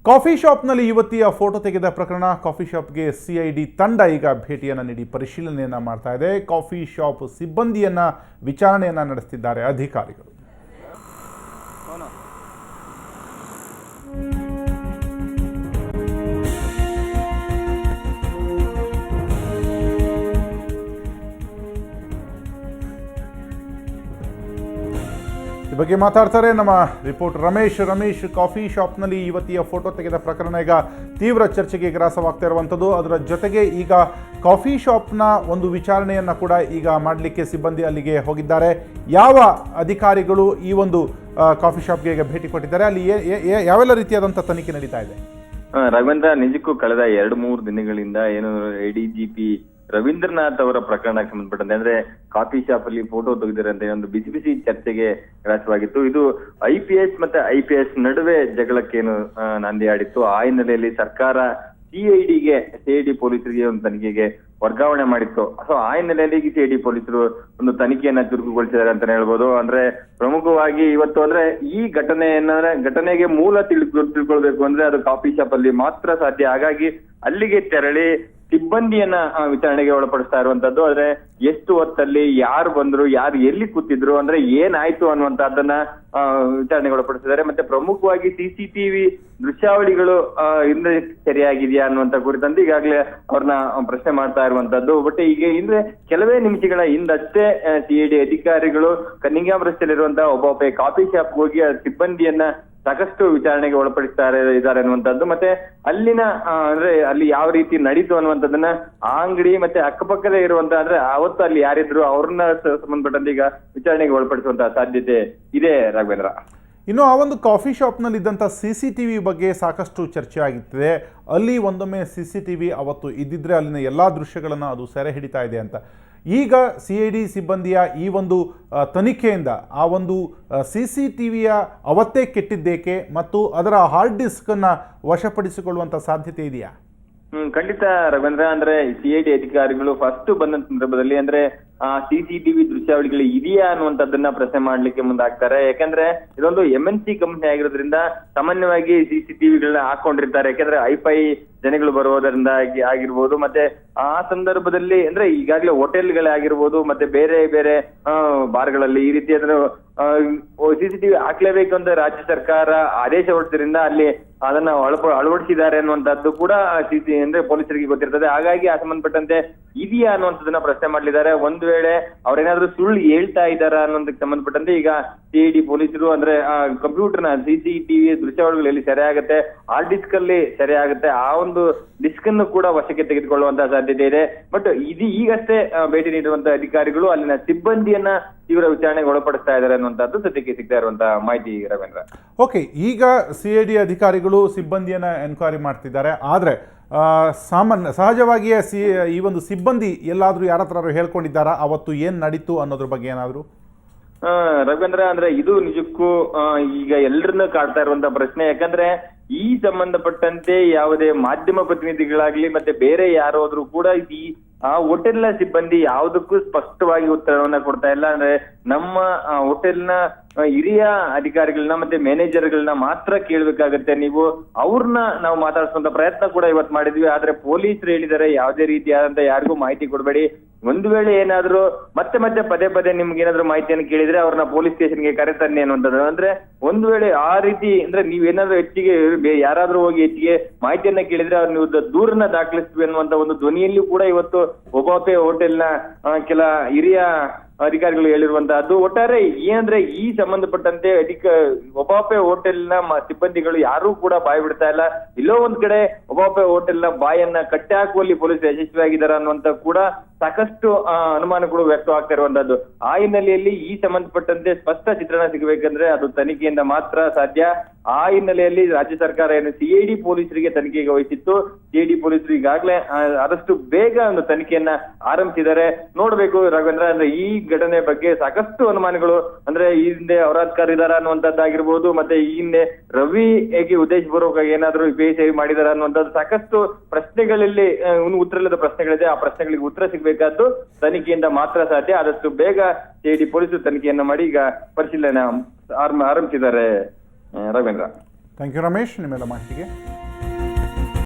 Coffee ಶಾಪ್ನಲ್ಲಿ ಯುವತಿಯ photo ತೆಗೆದ ಪ್ರಕರಣ. ಕಾಫಿ ಶಾಪ್ಗೆ ಸಿಐಡಿ ತಂಡ ಈಗ ಭೇಟಿಯನ್ನು ನೀಡಿ ಪರಿಶೀಲನೆಯನ್ನು ಮಾಡ್ತಾ ಇದೆ. ಕಾಫಿ ಶಾಪ್ ಸಿಬ್ಬಂದಿಯನ್ನ ವಿಚಾರಣೆಯನ್ನ ನಡೆಸುತ್ತಿದ್ದಾರೆ ಅಧಿಕಾರಿಗಳು. ಈ ಬಗ್ಗೆ ಮಾತಾಡ್ತಾರೆ ನಮ್ಮ ರಿಪೋರ್ಟರ್ ರಮೇಶ್. ಕಾಫಿ ಶಾಪ್ನಲ್ಲಿ ಯುವತಿಯ ಫೋಟೋ ತೆಗೆದ ಪ್ರಕರಣ ಈಗ ತೀವ್ರ ಚರ್ಚೆಗೆ ಗ್ರಾಸವಾಗ್ತಾ ಇರುವಂಥದ್ದು. ಅದರ ಜೊತೆಗೆ ಈಗ ಕಾಫಿ ಶಾಪ್ನ ಒಂದು ವಿಚಾರಣೆಯನ್ನು ಕೂಡ ಈಗ ಮಾಡಲಿಕ್ಕೆ ಸಿಬ್ಬಂದಿ ಅಲ್ಲಿಗೆ ಹೋಗಿದ್ದಾರೆ. ಯಾವ ಅಧಿಕಾರಿಗಳು ಈ ಒಂದು ಕಾಫಿ ಶಾಪ್ಗೆ ಈಗ ಭೇಟಿ ಕೊಟ್ಟಿದ್ದಾರೆ, ಅಲ್ಲಿ ಯಾವೆಲ್ಲ ರೀತಿಯಾದಂಥ ತನಿಖೆ ನಡೀತಾ ಇದೆ? ರಾಘವೇಂದ್ರ, ನಿಜಕ್ಕೂ ಕಳೆದ 2-3 ದಿನಗಳಿಂದ ಏನು ಎಡಿಜಿಪಿ ರವೀಂದ್ರನಾಥ್ ಅವರ ಪ್ರಕರಣಕ್ಕೆ ಸಂಬಂಧಪಟ್ಟಂತೆ ಅಂದ್ರೆ ಕಾಫಿ ಶಾಪ್ ಅಲ್ಲಿ ಫೋಟೋ ತೆಗೆದಿರಂತೆ ಒಂದು ಬಿಸಿ ಚರ್ಚೆಗೆ ಗ್ರಾಸವಾಗಿತ್ತು. ಇದು IPS ಮತ್ತೆ IPS ನಡುವೆ ಜಗಳಕ್ಕೇನು ನಾಂದಿ ಆಡಿತ್ತು. ಆ ಹಿನ್ನೆಲೆಯಲ್ಲಿ ಸರ್ಕಾರ CID ಪೊಲೀಸರಿಗೆ ಒಂದು ತನಿಖೆಗೆ ವರ್ಗಾವಣೆ ಮಾಡಿತ್ತು. ಸೊ ಆ ಹಿನ್ನೆಲೆಯಲ್ಲಿ CID ಪೊಲೀಸರು ಒಂದು ತನಿಖೆಯನ್ನ ಚುರುಕುಗೊಳಿಸಿದ್ದಾರೆ ಅಂತಾನೆ ಹೇಳ್ಬೋದು. ಅಂದ್ರೆ ಪ್ರಮುಖವಾಗಿ ಇವತ್ತು ಅಂದ್ರೆ ಈ ಘಟನೆಗೆ ಮೂಲ ತಿಳ್ಕೊಳ್ಬೇಕು ಅಂದ್ರೆ ಅದು ಕಾಫಿ ಶಾಪ್ ಅಲ್ಲಿ ಮಾತ್ರ ಸಾಧ್ಯ. ಹಾಗಾಗಿ ಅಲ್ಲಿಗೆ ತೆರಳಿ ಸಿಬ್ಬಂದಿಯನ್ನ ವಿಚಾರಣೆಗೆ ಒಳಪಡಿಸ್ತಾ ಇರುವಂತದ್ದು. ಆದ್ರೆ ಎಷ್ಟು ಹೊತ್ತಲ್ಲಿ ಯಾರು ಬಂದ್ರು, ಯಾರು ಎಲ್ಲಿ ಕೂತಿದ್ರು, ಅಂದ್ರೆ ಏನಾಯ್ತು ಅನ್ನುವಂತಹದ್ದನ್ನ ವಿಚಾರಣೆಗೆ ಒಳಪಡಿಸಿದ್ದಾರೆ. ಮತ್ತೆ ಪ್ರಮುಖವಾಗಿ CCTV ದೃಶ್ಯಾವಳಿಗಳು ಹಿಂದೆ ಸರಿಯಾಗಿದೆಯಾ ಅನ್ನುವಂತ ಕುರಿತಂತೆ ಈಗಾಗಲೇ ಅವ್ರನ್ನ ಪ್ರಶ್ನೆ ಮಾಡ್ತಾ ಇರುವಂತದ್ದು. ಬಟ್ ಈಗ ಹಿಂದೆ ಕೆಲವೇ ನಿಮಿಷಗಳ ಹಿಂದಷ್ಟೇ CID ಅಧಿಕಾರಿಗಳು ಕನ್ನಿಂಗ್ಯಾಮ್ ರಸ್ತೆಯಲ್ಲಿರುವಂತಹ ಒಬ್ಬ ಕಾಫಿ ಶಾಪ್ ಹೋಗಿ ಸಿಬ್ಬಂದಿಯನ್ನ ಸಾಕಷ್ಟು ವಿಚಾರಣೆಗೆ ಒಳಪಡಿಸ್ತಾ ಇದ್ದಾರೆ ಅನ್ನುವಂಥದ್ದು. ಮತ್ತೆ ಅಲ್ಲಿನ ಅಂದ್ರೆ ಅಲ್ಲಿ ಯಾವ ರೀತಿ ನಡೀತು ಅನ್ನುವಂಥದ್ದನ್ನ ಆ ಅಂಗಡಿ ಮತ್ತೆ ಅಕ್ಕಪಕ್ಕದೇ ಇರುವಂತ ಅಂದ್ರೆ ಅವತ್ತು ಅಲ್ಲಿ ಯಾರಿದ್ರು ಅವ್ರನ್ನ ಸಂಬಂಧಪಟ್ಟಂತೆ ಈಗ ವಿಚಾರಣೆಗೆ ಒಳಪಡಿಸುವಂತಹ ಸಾಧ್ಯತೆ ಇದೆ ರಾಘವೇಂದ್ರ. ಇನ್ನು ಆ ಒಂದು ಕಾಫಿ ಶಾಪ್ನಲ್ಲಿ ಇದ್ದಂಥ CCTV ಬಗ್ಗೆ ಸಾಕಷ್ಟು ಚರ್ಚೆ ಆಗುತ್ತಿದೆ. ಅಲ್ಲಿ ಒಂದೊಮ್ಮೆ CCTV ಅವತ್ತು ಇದ್ದಿದ್ರೆ ಅಲ್ಲಿನ ಎಲ್ಲ ದೃಶ್ಯಗಳನ್ನು ಅದು ಸೆರೆ ಹಿಡಿತಾ ಇದೆ ಅಂತ. ಈಗ CID ಸಿಬ್ಬಂದಿಯ ಈ ಒಂದು ತನಿಖೆಯಿಂದ ಆ ಒಂದು CCTVಯ ಅವತ್ತೇ ಕೆಟ್ಟಿದ್ದೇಕೆ ಮತ್ತು ಅದರ ಹಾರ್ಡ್ ಡಿಸ್ಕನ್ನು ವಶಪಡಿಸಿಕೊಳ್ಳುವಂಥ ಸಾಧ್ಯತೆ ಇದೆಯಾ? ಖಂಡಿತ ರವೀಂದ್ರ. ಅಂದ್ರೆ CID ಅಧಿಕಾರಿಗಳು ಫಸ್ಟ್ ಬಂದ ಸಂದರ್ಭದಲ್ಲಿ ಅಂದ್ರೆ CCTV ದೃಶ್ಯಾವಳಿಗಳು ಇದೆಯಾ ಅನ್ನುವಂಥದ್ದನ್ನ ಪ್ರಶ್ನೆ ಮಾಡ್ಲಿಕ್ಕೆ ಮುಂದಾಗ್ತಾರೆ. ಯಾಕಂದ್ರೆ ಇದೊಂದು MNC ಕಂಪನಿ ಆಗಿರೋದ್ರಿಂದ ಸಾಮಾನ್ಯವಾಗಿ CCTVಗಳನ್ನ ಹಾಕೊಂಡಿರ್ತಾರೆ. ಯಾಕಂದ್ರೆ ಹೈಫೈ ಜನಗಳು ಬರೋದರಿಂದ ಆಗಿರ್ಬೋದು, ಮತ್ತೆ ಆ ಸಂದರ್ಭದಲ್ಲಿ ಅಂದ್ರೆ ಈಗಾಗಲೇ ಹೋಟೆಲ್ಗಳೇ ಆಗಿರ್ಬೋದು, ಮತ್ತೆ ಬೇರೆ ಬೇರೆ ಬಾರ್ಗಳಲ್ಲಿ ಈ ರೀತಿ ಅಂದ್ರೆ CCTV ಹಾಕ್ಲೇಬೇಕು ಅಂತ ರಾಜ್ಯ ಸರ್ಕಾರ ಆದೇಶ ಹೊರಡಿದ್ರಿಂದ ಅಲ್ಲಿ ಅದನ್ನ ಅಳವಡಿಸಿದ್ದಾರೆ ಅನ್ನುವಂಥದ್ದು ಕೂಡ ಅಂದ್ರೆ ಪೊಲೀಸರಿಗೆ ಗೊತ್ತಿರ್ತದೆ. ಹಾಗಾಗಿ ಆ ಸಂಬಂಧಪಟ್ಟಂತೆ ಇದೆಯಾ ಅನ್ನುವಂಥದ್ದನ್ನ ಪ್ರಶ್ನೆ ಮಾಡ್ಲಿದ್ದಾರೆ. ಒಂದು ವೇಳೆ ಅವ್ರೇನಾದ್ರೂ ಸುಳ್ಳು ಹೇಳ್ತಾ ಇದ್ದಾರಾ ಅನ್ನೋದಕ್ಕೆ ಸಂಬಂಧಪಟ್ಟಂತೆ ಈಗ CID ಪೊಲೀಸರು ಅಂದ್ರೆ ಕಂಪ್ಯೂಟರ್ನ CCTV ದೃಶ್ಯಾವಳಿಗಳು ಎಲ್ಲಿ ಸೆರೆ ಆಗುತ್ತೆ, ಹಾರ್ಡ್ ಡಿಸ್ಕ್ ಅಲ್ಲಿ ಸೆರೆ ಆಗುತ್ತೆ, ಆ ಒಂದು ಡಿಸ್ಕ್ ಅನ್ನು ಕೂಡ ವಶಕ್ಕೆ ತೆಗೆದುಕೊಳ್ಳುವಂತಹ ಸಾಧ್ಯತೆ ಇದೆ. ಬಟ್ ಈಗಷ್ಟೇ ಭೇಟಿ ನೀಡುವಂತಹ ಅಧಿಕಾರಿಗಳು ಅಲ್ಲಿನ ಸಿಬ್ಬಂದಿಯನ್ನ ತೀವ್ರ ವಿಚಾರಣೆಗೆ ಒಳಪಡಿಸ್ತಾ ಇದ್ದಾರೆ ಅನ್ನುವಂಥದ್ದು ಸದ್ಯಕ್ಕೆ ಸಿಗ್ತಾ ಇರುವಂತಹ ಮಾಹಿತಿ ರಾಘವೇಂದ್ರ. ಓಕೆ, ಈಗ CID ಅಧಿಕಾರಿಗಳು ಸಿಬ್ಬಂದಿಯನ್ನ ಎನ್ಕ್ವೈರಿ ಮಾಡ್ತಿದ್ದಾರೆ. ಆದ್ರೆ ಸಹಜವಾಗಿಯೇ ಈ ಒಂದು ಸಿಬ್ಬಂದಿ ಎಲ್ಲಾದ್ರೂ ಯಾರ ಹತ್ರ ಹೇಳ್ಕೊಂಡಿದ್ದಾರಾ ಅವತ್ತು ಏನ್ ನಡೀತು ಅನ್ನೋದ್ರ ಬಗ್ಗೆ ಏನಾದ್ರು? ರಾಘವೇಂದ್ರ, ಅಂದ್ರೆ ಇದು ನಿಜಕ್ಕೂ ಈಗ ಎಲ್ರನ್ನ ಕಾಡ್ತಾ ಇರುವಂತ ಪ್ರಶ್ನೆ. ಯಾಕಂದ್ರೆ ಈ ಸಂಬಂಧಪಟ್ಟಂತೆ ಯಾವುದೇ ಮಾಧ್ಯಮ ಪ್ರತಿನಿಧಿಗಳಾಗ್ಲಿ ಮತ್ತೆ ಬೇರೆ ಯಾರಾದ್ರೂ ಕೂಡ ಆ ಹೋಟೆಲ್ನ ಸಿಬ್ಬಂದಿ ಯಾವುದಕ್ಕೂ ಸ್ಪಷ್ಟವಾಗಿ ಉತ್ತರವನ್ನ ಕೊಡ್ತಾ ಇಲ್ಲ. ಅಂದ್ರೆ ನಮ್ಮ ಹೋಟೆಲ್ನ ಹಿರಿಯ ಅಧಿಕಾರಿಗಳನ್ನ ಮತ್ತೆ ಮ್ಯಾನೇಜರ್ಗಳನ್ನ ಮಾತ್ರ ಕೇಳ್ಬೇಕಾಗತ್ತೆ, ನೀವು ಅವ್ರನ್ನ ನಾವು ಮಾತಾಡ್ಸುವಂತ ಪ್ರಯತ್ನ ಕೂಡ ಇವತ್ತು ಮಾಡಿದ್ವಿ. ಆದ್ರೆ ಪೊಲೀಸರು ಹೇಳಿದ್ದಾರೆ ಯಾವುದೇ ರೀತಿಯಾದಂತ ಯಾರಿಗೂ ಮಾಹಿತಿ ಕೊಡ್ಬೇಡಿ. ಒಂದು ವೇಳೆ ಏನಾದ್ರು ಮತ್ತೆ ಪದೇ ನಿಮ್ಗೆ ಏನಾದ್ರು ಮಾಹಿತಿಯನ್ನು ಕೇಳಿದ್ರೆ ಅವ್ರನ್ನ ಪೊಲೀಸ್ ಸ್ಟೇಷನ್ಗೆ ಕರೆತನ್ನಿ ಅನ್ನುವಂಥದ್ದು. ಅಂದ್ರೆ ಒಂದು ವೇಳೆ ಆ ರೀತಿ ಅಂದ್ರೆ ನೀವೇನಾದ್ರೂ ಹೆಚ್ಚಿಗೆ ಯಾರಾದ್ರೂ ಹೋಗಿ ಹೆಚ್ಚಿಗೆ ಮಾಹಿತಿಯನ್ನ ಕೇಳಿದ್ರೆ ಅವ್ರ ನೀವು ದೂರನ್ನ ದಾಖಲಿಸ್ತೀವಿ ಅನ್ನುವಂತ ಒಂದು ಧ್ವನಿಯಲ್ಲೂ ಕೂಡ ಇವತ್ತು ಒಬ್ಬಾಪೆ ಹೋಟೆಲ್ನ ಕೆಲ ಹಿರಿಯ ಅಧಿಕಾರಿಗಳು ಹೇಳಿರುವಂತಹದ್ದು. ಒಟ್ಟಾರೆ ಏನಂದ್ರೆ ಈ ಸಂಬಂಧಪಟ್ಟಂತೆ ಒಬ್ಬಾಪೆ ಹೋಟೆಲ್ನ ಸಿಬ್ಬಂದಿಗಳು ಯಾರು ಕೂಡ ಬಾಯಿ ಬಿಡ್ತಾ ಇಲ್ಲ. ಇಲ್ಲೋ ಒಂದ್ ಕಡೆ ಒಬ್ಬಾಪೆ ಹೋಟೆಲ್ನ ಬಾಯನ್ನ ಕಟ್ಟಿ ಹಾಕುವಲ್ಲಿ ಪೊಲೀಸರು ಯಶಸ್ವಿಯಾಗಿದ್ದಾರೆ ಅನ್ನುವಂತ ಕೂಡ ಸಾಕಷ್ಟು ಅನುಮಾನಗಳು ವ್ಯಕ್ತವಾಗ್ತಾ ಇರುವಂತದ್ದು. ಆ ಹಿನ್ನೆಲೆಯಲ್ಲಿ ಈ ಸಂಬಂಧಪಟ್ಟಂತೆ ಸ್ಪಷ್ಟ ಚಿತ್ರಣ ಸಿಗಬೇಕಂದ್ರೆ ಅದು ತನಿಖೆಯಿಂದ ಮಾತ್ರ ಸಾಧ್ಯ. ಆ ಹಿನ್ನೆಲೆಯಲ್ಲಿ ರಾಜ್ಯ ಸರ್ಕಾರ ಏನು CID ಪೊಲೀಸರಿಗೆ ತನಿಖೆಗೆ ವಹಿಸಿತ್ತು. CID ಪೊಲೀಸರು ಈಗಾಗಲೇ ಆದಷ್ಟು ಬೇಗ ಒಂದು ತನಿಖೆಯನ್ನ ಆರಂಭಿಸಿದ್ದಾರೆ. ನೋಡ್ಬೇಕು ರಾಘವೇಂದ್ರ, ಅಂದ್ರೆ ಈ ಘಟನೆ ಬಗ್ಗೆ ಸಾಕಷ್ಟು ಅನುಮಾನಗಳು ಅಂದ್ರೆ ಈ ಹಿಂದೆ ಅವರಾತ್ಕರ್ ಇದಾರ ಅನ್ನುವಂಥದ್ದಾಗಿರ್ಬೋದು, ಮತ್ತೆ ಈ ಹಿಂದೆ ರವಿ ಹೇಗೆ ಉದ್ದೇಶಪೂರ್ವಕವಾಗಿ ಏನಾದ್ರು ಬೇಸೇವಿ ಮಾಡಿದಾರ ಅನ್ನುವಂಥದ್ದು ಸಾಕಷ್ಟು ಪ್ರಶ್ನೆಗಳಲ್ಲಿ ಉತ್ತರ ಇಲ್ಲದ ಪ್ರಶ್ನೆಗಳಿದೆ. ಆ ಪ್ರಶ್ನೆಗಳಿಗೆ ಉತ್ತರ ಸಿಗ್ಬೇಕಾದ್ದು ತನಿಖೆಯಿಂದ ಮಾತ್ರ ಸಾಧ್ಯ. ಆದಷ್ಟು ಬೇಗ CID ಪೊಲೀಸರು ತನಿಖೆಯನ್ನ ಮಾಡಿ ಈಗ ಪರಿಶೀಲನೆ ಆರಂಭಿಸಿದ್ದಾರೆ ರಾಘವೇಂದ್ರ. ಥ್ಯಾಂಕ್ ಯು ರಮೇಶ್ ನಿಮ್ಮೆಲ್ಲ ಮಾಹಿತಿಗೆ.